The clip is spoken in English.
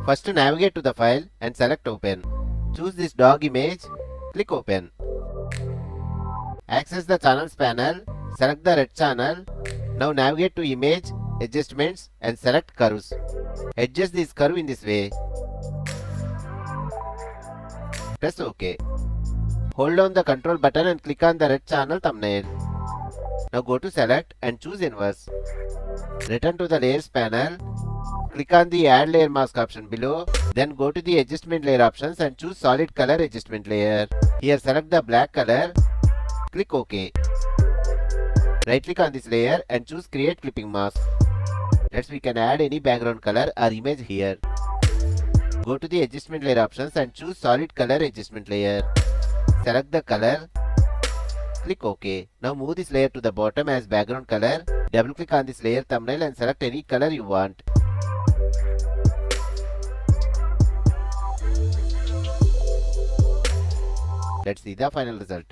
First navigate to the file and select open. Choose this dog image, click open. Access the channels panel, select the red channel. Now navigate to image, adjustments and select curves. Adjust this curve in this way. Press OK. Hold down the control button and click on the red channel thumbnail. Now go to select and choose inverse. Return to the layers panel. Click on the add layer mask option below. Then go to the adjustment layer options and choose solid color adjustment layer. Here select the black color. Click OK. Right click on this layer and choose create clipping mask. Next we can add any background color or image here. Go to the adjustment layer options and choose solid color adjustment layer. Select the color. Click OK. Now move this layer to the bottom as background color. Double click on this layer thumbnail and select any color you want. Let's see the final result.